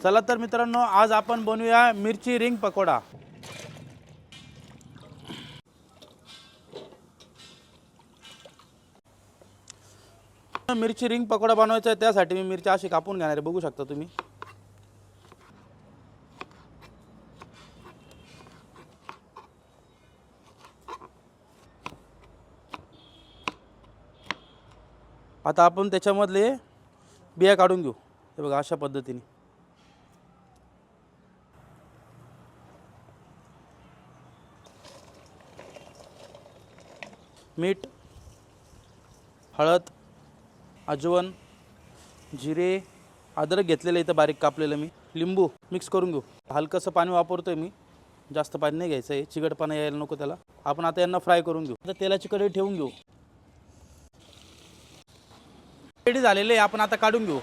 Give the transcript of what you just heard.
चला तर मित्रांनो, आज आपण बनवूया मिरची रिंग पकोडा। मिरची रिंग पकोडा बनवायचा आहे, त्यासाठी मी मिरची अशी कापून घेणार आहे, बघू शकता तुम्ही। आता आपण त्याच्यामधले बिया काढून घेऊ। हे बघा अशा पद्धतीने। मीठ, हळद, अजवण, जिरे, अद्रक घेतलेलं इथं बारीक कापलेलं मी, लिंबू मिक्स करून घेऊ। हलकंसं पाणी वापरतोय मी, जास्त पाणी नाही घ्यायचं आहे, चिकटपणा यायला नको त्याला। आपण आता यांना फ्राय करून घेऊ। आता तेलाची कढई ठेवून घेऊ। रेडी झालेले आपण आता काढून घेऊ।